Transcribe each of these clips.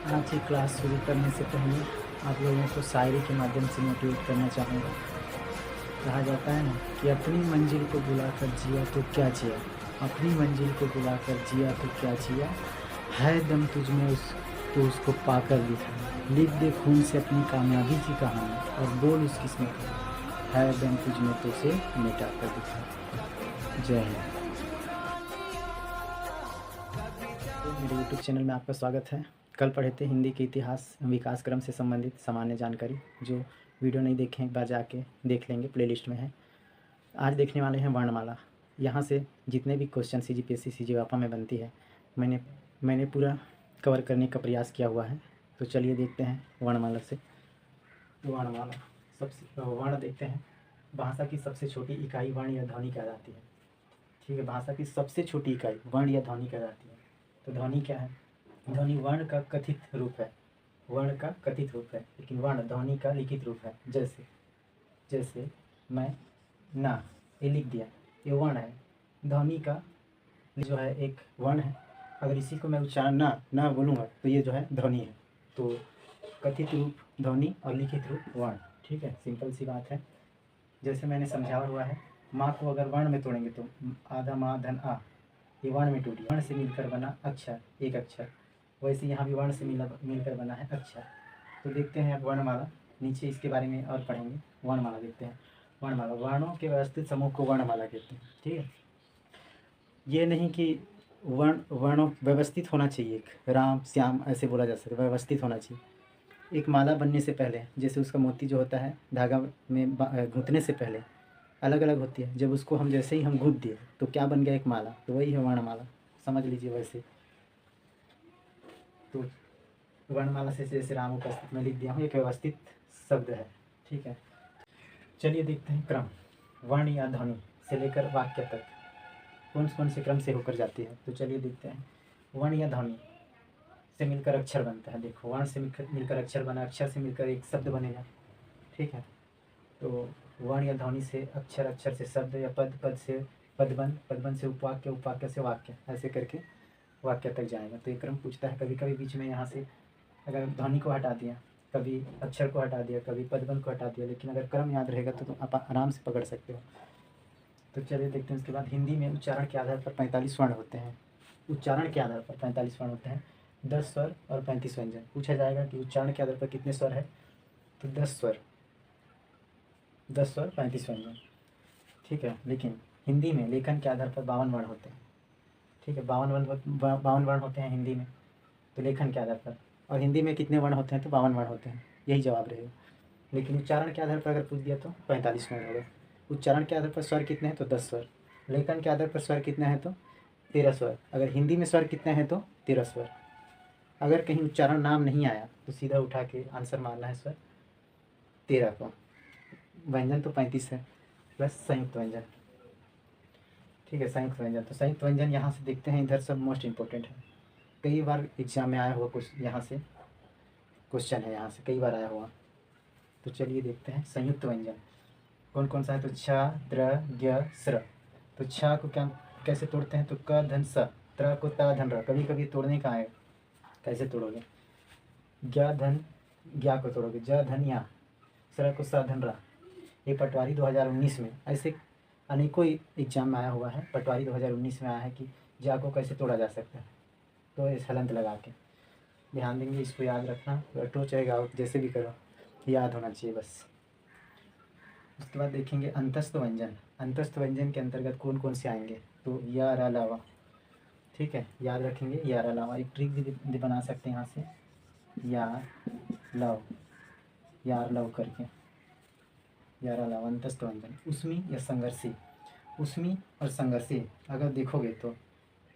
आज की क्लास शुरू करने से पहले आप लोगों को शायरी के माध्यम से मोटिवेट करना चाहूँगा। कहा जाता है ना कि अपनी मंजिल को बुलाकर जिया तो क्या जिया, अपनी मंजिल को बुलाकर जिया तो क्या जिया, है दम तुझ में उस तो उसको पाकर दिखा, लिख दे खून से अपनी कामयाबी की कहानी और बोल उस किस्मत में, है दम तुझ में तो उसे मिटा कर दिखा। जय हिंद। तो मेरे यूट्यूब चैनल में आपका स्वागत है। कल पढ़े थे हिंदी के इतिहास विकास क्रम से संबंधित सामान्य जानकारी। जो वीडियो नहीं देखे एक बार जाके देख लेंगे, प्लेलिस्ट में है। आज देखने वाले हैं वर्णमाला। यहाँ से जितने भी क्वेश्चन CGPSC CGWAPA में बनती है मैंने पूरा कवर करने का प्रयास किया हुआ है। तो चलिए देखते हैं वर्णमाला से। वर्णमाला सबसे वर्ण देखते हैं। भाषा की सबसे छोटी इकाई वर्ण या ध्वनि कहलाती है। ठीक है, भाषा की सबसे छोटी इकाई वर्ण या ध्वनि कहलाती है। तो ध्वनि क्या है? ध्वनि वर्ण का कथित रूप है, वर्ण का कथित रूप है, लेकिन वर्ण ध्वनि का लिखित रूप है। जैसे जैसे मैं ना, ये लिख दिया, ये वर्ण है। ध्वनि का जो है एक वर्ण है, अगर इसी को मैं उच्चारण ना ना बोलूँगा तो ये जो है ध्वनि है। तो कथित रूप ध्वनि और लिखित रूप वर्ण। ठीक है, सिंपल सी बात है। जैसे मैंने समझाया हुआ है, माँ को अगर वर्ण में तोड़ेंगे तो आधा माँ धन आ, ये वर्ण में टूटी, वर्ण से मिलकर बना अक्षर, एक अक्षर। वैसे यहाँ भी वर्ण से मिलकर बना है अक्षर। तो देखते हैं अब वर्णमाला, नीचे इसके बारे में और पढ़ेंगे। वर्णमाला देखते हैं। वर्णमाला वर्णों के व्यवस्थित समूह को वर्णमाला कहते हैं। ठीक है, ये नहीं कि वर्णों व्यवस्थित होना चाहिए, एक राम श्याम ऐसे बोला जा सकता है, व्यवस्थित होना चाहिए। एक माला बनने से पहले, जैसे उसका मोती जो होता है धागा में गूंथने से पहले अलग अलग होती है, जब उसको हम जैसे ही हम गूंथ दिए तो क्या बन गया? एक माला। तो वही है वर्णमाला, समझ लीजिए। वैसे तो वर्णमाला से जैसे राम उपस्थित में लिख दिया हूँ, एक व्यवस्थित शब्द है। ठीक है, चलिए देखते हैं क्रम। वर्ण या ध्वनि से लेकर वाक्य तक कौन कौन से क्रम से होकर जाती है। तो चलिए देखते हैं। वर्ण या ध्वनि से मिलकर अक्षर बनता है। देखो, वर्ण से मिलकर अक्षर बना, अक्षर से मिलकर एक शब्द बनेगा। ठीक है, तो वर्ण या ध्वनि से अक्षर, अक्षर से शब्द, या पद, पद से पदबंध, पदबंध से उपवाक्य, उपवाक्य से वाक्य, ऐसे करके वाक्य तक जाएगा। तो ये क्रम पूछता है। कभी कभी बीच में यहाँ से अगर ध्वनि को हटा दिया, कभी अक्षर को हटा दिया, कभी पदबंध को हटा दिया, लेकिन अगर क्रम याद रहेगा तो आप आराम से पकड़ सकते हो। तो चलिए देखते हैं। उसके बाद हिंदी में उच्चारण के आधार पर 45 वर्ण होते हैं। उच्चारण के आधार पर 45 वर्ण होते हैं, 10 स्वर और 35 व्यंजन। पूछा जाएगा कि उच्चारण के आधार पर कितने स्वर है, तो 10 स्वर, 10 स्वर 35 व्यंजन। ठीक है, लेकिन हिंदी में लेखन के आधार पर 52 वर्ण होते हैं। ठीक है, 52 वर्ण होते हैं हिंदी में, तो लेखन के आधार पर। और हिंदी में कितने वर्ण होते हैं, तो 52 वर्ण होते हैं, यही जवाब रहेगा। लेकिन उच्चारण के आधार पर अगर पूछ दिया तो 45 वर्ण होगा। उच्चारण के आधार पर स्वर कितने हैं, तो 10 स्वर। लेखन के आधार पर स्वर कितने हैं, तो 13 स्वर। अगर हिंदी में स्वर कितने हैं, तो 13 स्वर। अगर कहीं उच्चारण नाम नहीं आया तो सीधा उठा के आंसर मारना है स्वर 13 को। व्यंजन तो 35 है, प्लस संयुक्त व्यंजन। ठीक है, संयुक्त व्यंजन। तो संयुक्त व्यंजन यहाँ से देखते हैं, इधर सब मोस्ट इंपॉर्टेंट है। कई बार एग्जाम में आया हुआ कुछ यहाँ से क्वेश्चन है, यहाँ से कई बार आया हुआ। तो चलिए देखते हैं संयुक्त व्यंजन कौन कौन सा है। तो छ, द्र, ज्ञ, स्र। तो छ को क्या कैसे तोड़ते हैं, तो क धन स, त्र को ता धन र। कभी कभी तोड़ने का है, कैसे तोड़ोगे? ज्ञ धन ज्ञा को तोड़ोगे, ज धन या, स्र को स धन रा। ये पटवारी 2019 में ऐसे अनेकों एग्जाम में आया हुआ है। पटवारी 2019 में आया है कि जा को कैसे तोड़ा जा सकता है। तो इस हलंत लगा के ध्यान देंगे, इसको याद रखना। रटो चाहे गाओ, जैसे भी करो, याद होना चाहिए बस। उसके बाद देखेंगे अंतस्थ व्यंजन। अंतस्थ व्यंजन के अंतर्गत कौन कौन से आएंगे, तो या, रा, लावा। ठीक है, याद रखेंगे या, रा, लावा। एक ट्रिक भी बना सकते हैं यहाँ से, या लव, यार लव करके, या, रा, लावा। अंतस्थ व्यंजन उसमी या संघर्षी। उसमी और संघर्षी अगर देखोगे तो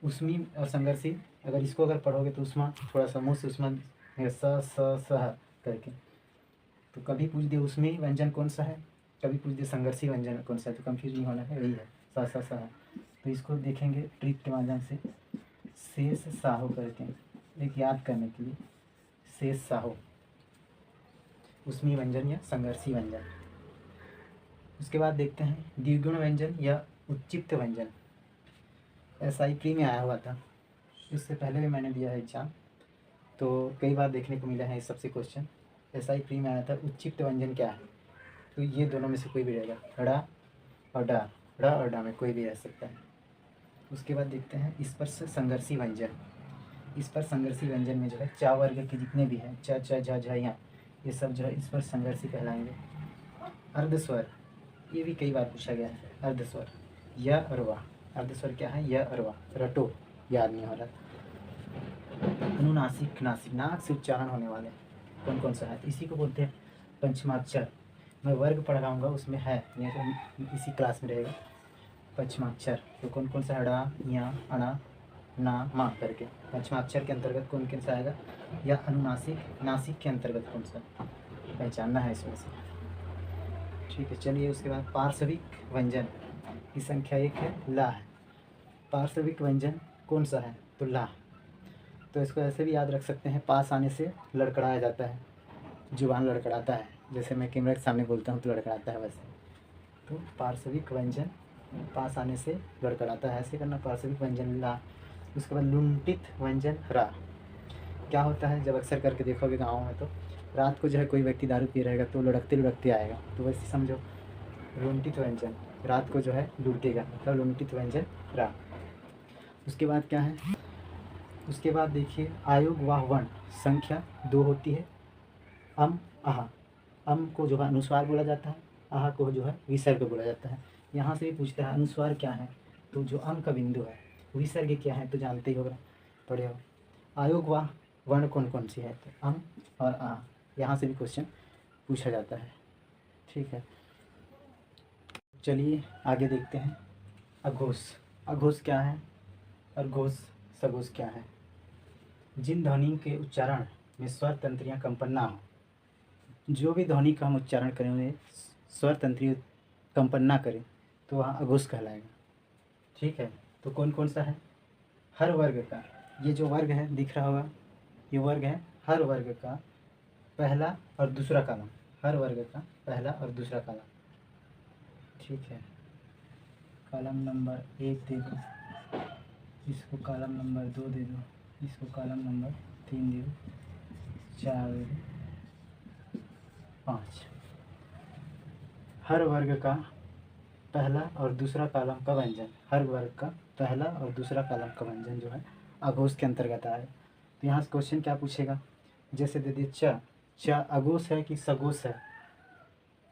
उसमी और संघर्षी, अगर इसको अगर पढ़ोगे तो उसमा थोड़ा सा मुँह से उसमा स करके। तो कभी पूछ दिए उसमी व्यंजन कौन सा है, कभी पूछ दिए संघर्षी व्यंजन कौन सा है, तो कंफ्यूज नहीं होना है, यही है स है। तो इसको देखेंगे ट्रिक के माध्यम से, शेष साहो करके, एक याद करने के लिए, शेष साहो उसमी व्यंजन या संघर्षी व्यंजन। उसके बाद देखते हैं द्विगुण व्यंजन या उच्चिप्त व्यंजन। SI प्री में आया हुआ था, इससे पहले भी मैंने दिया है एग्जाम। तो कई बार देखने को मिला है इस सबसे क्वेश्चन। ऐसा ही प्री में आया था, उच्चिप्त व्यंजन क्या है? तो ये दोनों में से कोई भी रहेगा, ड़ा और डा, ड़ा और डा में कोई भी रह सकता है। उसके बाद देखते हैं स्पर्श संघर्षी व्यंजन। स्पर्श संघर्षी व्यंजन में जो है चा वर्ग के जितने भी हैं, च छ झ झ यहाँ, ये सब जो है स्पर्श संघर्षी कहलाएंगे। अर्धस्वर, ये भी कई बार पूछा गया है। अर्धस्वर य और वा, अर्धस्वर क्या है? य और वा, रटो, याद नहीं हो रहा। अनुनासिक, नासिक, नाक से उच्चारण होने वाले कौन कौन सा है? इसी को बोलते हैं पंचमाक्षर। मैं वर्ग पढ़ाऊँगा उसमें है, नहीं तो इसी क्लास में रहेगा पंचमाक्षर। तो कौन कौन सा है? ड़ा, या, अणा, ना, मा करके पंचमाक्षर के अंतर्गत कौन कौन सा आएगा? या अनुनासिक, नासिक के अंतर्गत कौन सा पहचानना है इसमें से। ठीक है, चलिए उसके बाद पार्श्विक व्यंजन की संख्या एक है, ला है। पार्श्विक व्यंजन कौन सा है? तो ला। तो इसको ऐसे भी याद रख सकते हैं, पास आने से लड़खड़ाया जाता है, जुबान लड़खड़ाता है, जैसे मैं कैमरा के सामने बोलता हूँ तो लड़खड़ाता है वैसे। तो पार्श्विक व्यंजन पास आने से लड़खड़ाता है, ऐसे करना, पार्श्विक व्यंजन ला। उसके बाद लुंठित व्यंजन रा। क्या होता है? जब अक्सर करके देखोगे गाँव में, तो रात को जो है कोई व्यक्ति दारू पी रहेगा तो लुढ़कते लुढ़कते आएगा, तो वैसे समझो लुंठित व्यंजन, रात को जो है लूटेगा, मतलब लुंठित व्यंजन रा। उसके बाद क्या है? उसके बाद देखिए आयोग वाह वर्ण संख्या 2 होती है। अम, आहा। अम को जो है अनुस्वार बोला जाता है, आहा को जो है विसर्ग बोला जाता है। यहाँ से भी पूछता है अनुस्वार क्या है? तो जो अम का बिंदु है। विसर्ग क्या है? तो जानते ही होगा, पढ़े हो। आयोग वाह वर्ण कौन कौन सी है? तो अम और आ। यहाँ से भी क्वेश्चन पूछा जाता है। ठीक है, चलिए आगे देखते हैं। अघोष, अघोष क्या है? अर्घोष, सघोष क्या है? जिन ध्वनि के उच्चारण में स्वर तंत्रियाँ कंपन ना हो, जो भी ध्वनि का हम उच्चारण करें उन्हें स्वर तंत्रियाँ कंपन ना करें, तो वहाँ अघोष कहलाएगा। ठीक है, तो कौन कौन सा है? हर वर्ग का, ये जो वर्ग है दिख रहा होगा, ये वर्ग है हर वर्ग का पहला और दूसरा कॉलम, हर वर्ग का पहला और दूसरा कॉलम। ठीक है, कॉलम नंबर 1 दे दो, इसको कॉलम नंबर 2 दे दो, इसको कॉलम नंबर 3 दे दो, 4 दे दो, 5। हर वर्ग का पहला और दूसरा कॉलम का व्यंजन, हर वर्ग का पहला और दूसरा कॉलम का व्यंजन जो है अघोष के अंतर्गत आए। तो यहाँ से क्वेश्चन क्या पूछेगा? जैसे दे दिए च, च अघोष है कि सघोष है,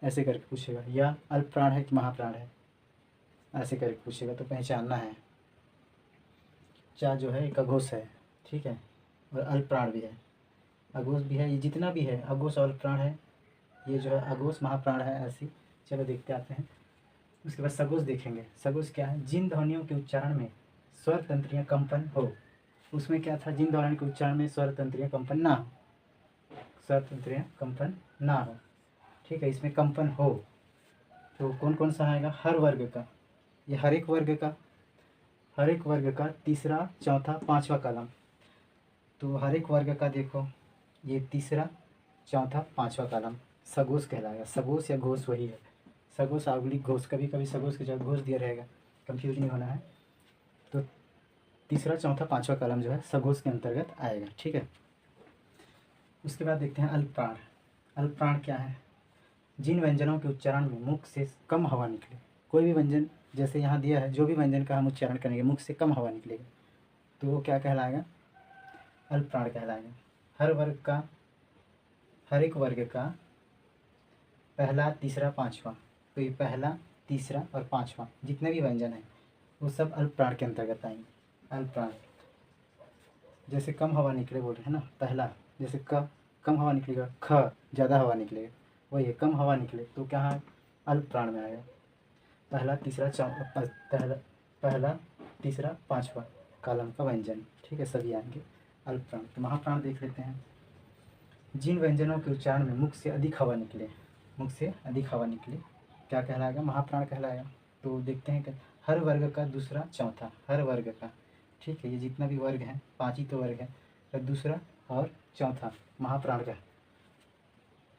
ऐसे करके पूछेगा। या अल्प प्राण है कि महाप्राण है, ऐसे करके पूछेगा, तो पहचानना है। चा जो है एक अघोष है, ठीक है, और अल्प प्राण भी है, अघोष भी है, ये जितना भी है अघोष और अल्प प्राण है, ये जो है अघोष महाप्राण है, ऐसी। चलो देखते आते हैं। उसके बाद सघोष देखेंगे। सघोष क्या है? जिन ध्वनियों के उच्चारण में स्वर तंत्रियाँ कंपन हो। उसमें क्या था? जिन ध्वनियों के उच्चारण में स्वर तंत्रियाँ कंपन ना हो, स्वर तंत्रियाँ कंपन ना हो। ठीक है, इसमें कंपन हो तो कौन कौन सा आएगा? हर वर्ग का, ये हर एक वर्ग का तीसरा, चौथा, पांचवा कॉलम। तो हर एक वर्ग का देखो, ये तीसरा, चौथा, पांचवा कॉलम सघोष कहलाएगा। सघोष या घोष वही है, सघोष आगुलिक घोष, कभी कभी सघोष की जगह घोष दिया रहेगा, कंफ्यूज नहीं होना है। तो तीसरा, चौथा, पांचवा कॉलम जो है सघोष के अंतर्गत आएगा। ठीक है, उसके बाद देखते हैं अल्प प्राण। अल्प प्राण क्या है? जिन व्यंजनों के उच्चारण में मुख से कम हवा निकले, कोई भी व्यंजन जैसे यहाँ दिया है, जो भी व्यंजन का हम उच्चारण करेंगे मुख से कम हवा निकलेगा, तो वो क्या कहलाएगा? अल्प प्राण कहलाएगा। हर एक वर्ग का पहला, तीसरा, पांचवा, तो ये पहला, तीसरा और पांचवा जितने भी व्यंजन हैं वो सब अल्प प्राण के अंतर्गत आएंगे। अल्प प्राण जैसे कम हवा निकले बोल रहे हैं ना, पहला जैसे क कम हवा निकलेगा, ख ज़्यादा हवा निकलेगा, वही है कम हवा निकले तो क्या है? अल्प प्राण में आएगा। पहला, तीसरा, पहला, तीसरा, पांचवा कॉलम का व्यंजन। ठीक है, सभी आएंगे अल्प प्राण। तो महाप्राण देख लेते हैं। जिन व्यंजनों के उच्चारण में मुख से अधिक हवा निकले, मुख से अधिक हवा निकले, क्या कहलाएगा? महाप्राण कहलाएगा। तो देखते हैं कि हर वर्ग का दूसरा, चौथा, हर वर्ग का, ठीक है, ये जितना भी वर्ग है, 5 ही तो वर्ग है, तो दूसरा और चौथा महाप्राण का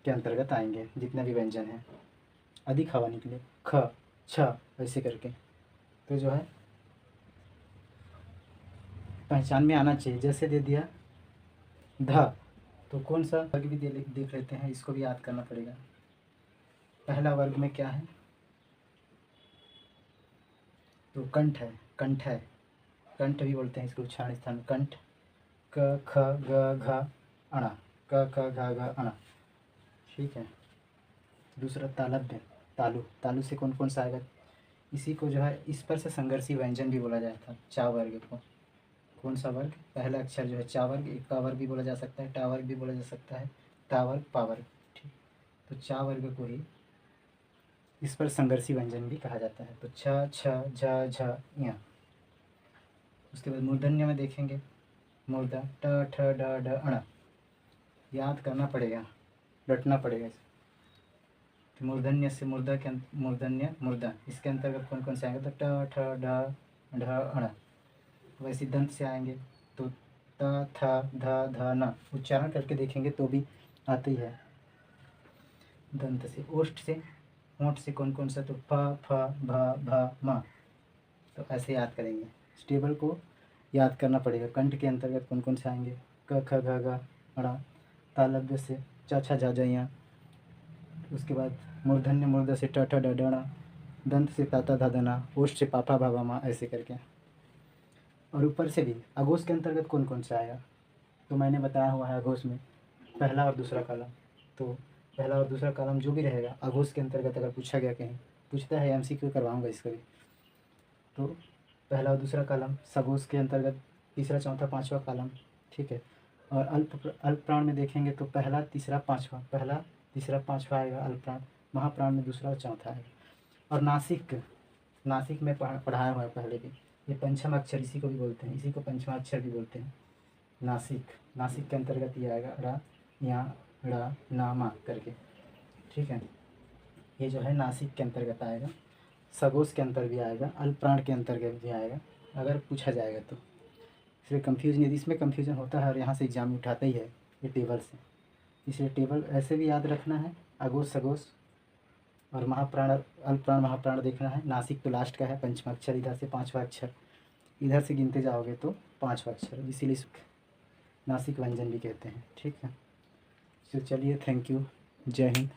के अंतर्गत आएंगे जितने भी व्यंजन हैं। अधिक हवा निकले, ख, छ, ऐसे करके, तो जो है पहचान में आना चाहिए। जैसे दे दिया ध। तो कौन सा वर्ग भी देख लेते हैं, इसको भी याद करना पड़ेगा। पहला वर्ग में क्या है, तो कंठ है, कंठ है, कंठ भी बोलते हैं इसको उच्चारण स्थान में, कंठ। क ख ग घ अण, क ख घ घ अण। ठीक है। दूसरा तालव्य, तालु, तालु से कौन कौन सा आएगा, इसी को जो है इस पर से संघर्षी व्यंजन भी बोला जाता है, चा वर्ग को। कौन सा वर्ग, पहला अक्षर जो है चा वर्ग, एक का वर्ग भी बोला जा सकता है, टा वर्ग भी बोला जा सकता है, ता वर्ग, पा वर्ग। ठीक। तो चा वर्ग को ही इस पर संघर्षी व्यंजन भी कहा जाता है। तो छ छ झ झ य। उसके बाद मूर्धन्य में देखेंगे, मूर्धा ट ठ ड ढ अण। याद करना पड़ेगा, रटना पड़ेगा। तो मूर्धन्य से मूर्धा के मूर्धन्य मूर्धा, इसके अंतर्गत कौन कौन से आएंगे, तो ट ठ ड ढ अण। वैसे दंत से आएंगे तो त थ ध ध न, उच्चारण करके देखेंगे तो भी आते ही है। दंत से, ओष्ठ से, होंठ से कौन कौन सा, तो फ फ भ भ म। तो ऐसे याद करेंगे, स्टेबल को याद करना पड़ेगा। कंठ के अंतर्गत कौन कौन से आएंगे, क ख ग घ अ। तालव्य से च छ झ झ य। उसके बाद मूर्धन्य मूर्धा से ट ठ ड ढ ण। दंत से ता ता धा धा ना। ओष्ठ से पा फा भा भा मा, ऐसे करके। और ऊपर से भी अघोष के अंतर्गत कौन कौन सा आएगा, तो मैंने बताया हुआ है अघोष में पहला और दूसरा कॉलम। तो पहला और दूसरा कॉलम जो भी रहेगा अघोष के अंतर्गत, अगर पूछा गया कहीं, पूछता है एमसीक्यू करवाऊंगा इसका भी। तो पहला और दूसरा कॉलम सघोष के अंतर्गत, तीसरा चौथा पांचवा कॉलम। ठीक है। और अल्प प्राण में देखेंगे तो पहला तीसरा पांचवा, पहला तीसरा पांचवा आएगा अल्प प्राण। महाप्राण में दूसरा और चौथा आएगा। और नासिक, नासिक में पढ़ाया हुआ है पहले भी, ये पंचम अक्षर इसी को भी बोलते हैं, इसी को पंचमा अक्षर भी बोलते हैं। नासिक, नासिक के अंतर्गत ये आएगा रा या ड़ा ना मा करके। ठीक है। ये जो है नासिक के अंतर्गत आएगा, सगोश के अंतर भी आएगा, अल्पप्राण के अंतर्गत भी आएगा, अगर पूछा जाएगा तो। इसलिए कंफ्यूजन, यदि इसमें कंफ्यूजन होता है और यहाँ से एग्जाम में उठाता ही है ये टेबल से, इसलिए टेबल ऐसे भी याद रखना है। अघोष सघोष और महाप्राण अल्पप्राण महाप्राण देखना है। नासिक तो लास्ट का है, पंचमा अक्षर इधर से, पांचवा अक्षर इधर से गिनते जाओगे तो पांचवा अक्षर, इसीलिए नासिक व्यंजन भी कहते हैं। ठीक है। तो चलिए, थैंक यू, जय हिंद।